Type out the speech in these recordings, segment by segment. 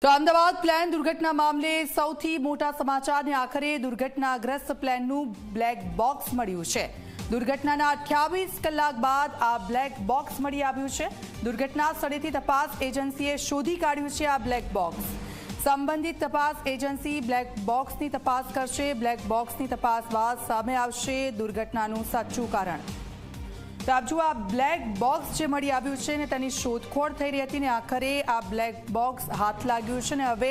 તો અમદાવાદ પ્લેન દુર્ઘટના મામલે સૌથી મોટા સમાચારને આખરે દુર્ઘટનાગ્રસ્ત પ્લેનનું બ્લેક બોક્સ મળ્યું છે। દુર્ઘટનાના 28 કલાક બાદ આ બ્લેક બોક્સ મળી આવ્યું છે। દુર્ઘટના સ્થળેથી તપાસ એજન્સીએ શોધી કાઢ્યું છે આ બ્લેક બોક્સ। સંબંધિત તપાસ એજન્સી બ્લેક બોક્સની તપાસ કરશે। બ્લેક બોક્સની તપાસ બાદ સામે આવશે દુર્ઘટનાનું સાચું કારણ। તો આપ જુઓ, આ બ્લેક બોક્સ જે મળી આવ્યું છે ને તેની શોધખોળ થઈ રહી હતી ને આખરે આ બ્લેક બોક્સ હાથ લાગ્યું છે ને હવે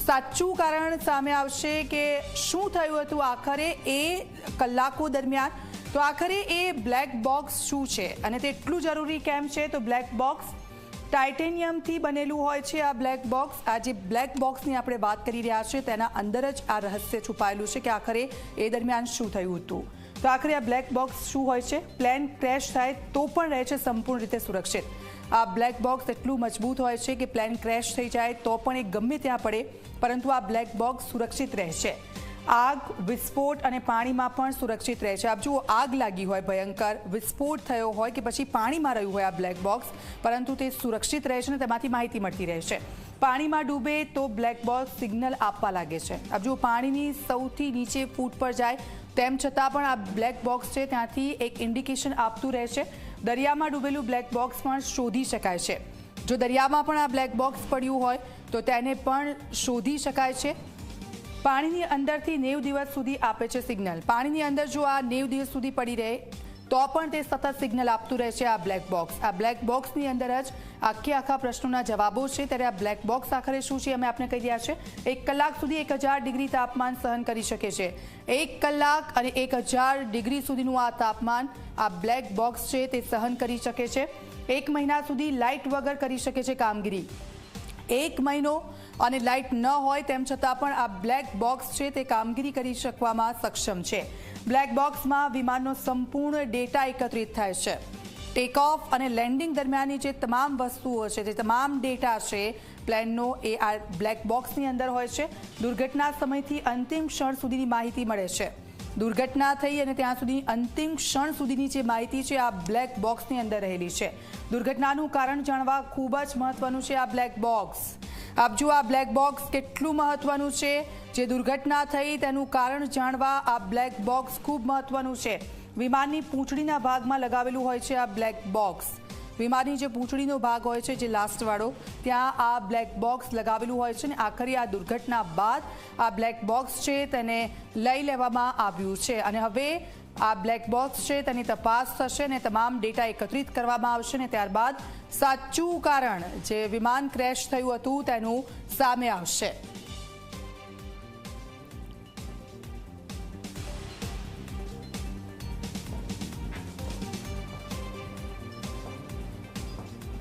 સાચું કારણ સામે આવશે કે શું થયું હતું આખરે એ કલાકો દરમિયાન। તો આખરે એ બ્લેક બોક્સ શું છે અને તે એટલું જરૂરી કેમ છે? તો બ્લેક બોક્સ ટાઇટેનિયમથી બનેલું હોય છે। આ બ્લેક બોક્સ, આ જે બ્લેક બોક્સની આપણે વાત કરી રહ્યા છીએ તેના અંદર જ આ રહસ્ય છુપાયેલું છે કે આખરે એ દરમિયાન શું થયું હતું। તો આખરે આ બ્લેક બોક્સ શું હોય છે? પ્લેન ક્રેશ થાય તો પણ રહે છે સંપૂર્ણ રીતે સુરક્ષિત। આ બ્લેક બોક્સ એટલું મજબૂત હોય છે કે પ્લેન ક્રેશ થઈ જાય તો પણ એ ગમે ત્યાં પડે પરંતુ આ બ્લેક બોક્સ સુરક્ષિત રહેશે। આગ, વિસ્ફોટ અને પાણીમાં પણ સુરક્ષિત રહે છે। આપ જુઓ, આગ લાગી હોય ભયંકર, વિસ્ફોટ થયો હોય કે પછી પાણીમાં રહ્યું હોય આ બ્લેક બોક્સ, પરંતુ તે સુરક્ષિત રહે છે અને તેમાંથી માહિતી મળતી રહે છે। પાણીમાં ડૂબે તો બ્લેક બોક્સ સિગ્નલ આપવા લાગે છે। આપ જુઓ, પાણીની સૌથી નીચે ફૂટ પર જાય તેમ છતાં પણ આ બ્લેક બોક્સ છે ત્યાંથી એક ઇન્ડિકેશન આપતું રહે છે। દરિયામાં ડૂબેલું બ્લેક બોક્સ પણ શોધી શકાય છે। જો દરિયામાં પણ આ બ્લેક બોક્સ પડ્યું હોય તો તેને પણ શોધી શકાય છે। પાણીની અંદરથી 90 દિવસ સુધી આપે છે સિગ્નલ। પાણીની અંદર જો આ 90 દિવસ સુધી પડી રહે તો પણ તે સતત સિગ્નલ આપતું રહે છે આ બ્લેક બોક્સ। આ બ્લેક બોક્સની અંદર જ આખા પ્રશ્નોના જવાબો છે। ત્યારે આ બ્લેક બોક્સ આખરે શું છે અમે આપને કહી રહ્યા છે। 1 કલાક સુધી 1000 ડિગ્રી તાપમાન સહન કરી શકે છે। 1 કલાક અને 1000 ડિગ્રી સુધીનું આ તાપમાન આ બ્લેક બોક્સ છે તે સહન કરી શકે છે। 1 મહિના સુધી લાઇટ વગર કરી શકે છે કામગીરી। 1 મહિનો અને લાઇટ ન હોય તેમ છતાં પણ આ બ્લેક બોક્સ છે તે કામગીરી કરી શકવામાં સક્ષમ છે। બ્લેક બોક્સમાં વિમાનનો સંપૂર્ણ ડેટા એકત્રિત થાય છે। ટેક ઓફ અને લેન્ડિંગ દરમિયાનની જે તમામ વસ્તુઓ છે, જે તમામ ડેટા છે પ્લેનનો, એ આ બ્લેક બોક્સની અંદર હોય છે। દુર્ઘટના સમયથી અંતિમ ક્ષણ સુધીની માહિતી મળે છે। દુર્ઘટના થઈ અને ત્યાં સુધી અંતિમ ક્ષણ સુધીની જે માહિતી છે આ બ્લેક બોક્સની અંદર રહેલી છે। દુર્ઘટનાનું કારણ જાણવા ખૂબ જ મહત્વનું છે આ બ્લેક બોક્સ। આપ જુઓ, આ બ્લેક બોક્સ કેટલું મહત્વનું છે। જે દુર્ઘટના થઈ તેનું કારણ જાણવા આ બ્લેક બોક્સ ખૂબ મહત્વનું છે। વિમાનની પૂંછડીના ભાગમાં લગાવેલું હોય છે આ બ્લેક બોક્સ। વિમાનની જે પૂંછડીનો ભાગ હોય છે, જે લાસ્ટવાળો, ત્યાં આ બ્લેક બોક્સ લગાવેલું હોય છે ને આખરે આ દુર્ઘટના બાદ આ બ્લેક બોક્સ છે તેને લઈ લેવામાં આવ્યું છે અને હવે આ બ્લેક બોક્સ છે તેની તપાસ થશે અને તમામ ડેટા એકત્રિત કરવામાં આવશે ને ત્યારબાદ સાચું કારણ જે વિમાન ક્રેશ થયું હતું તેનું સામે આવશે।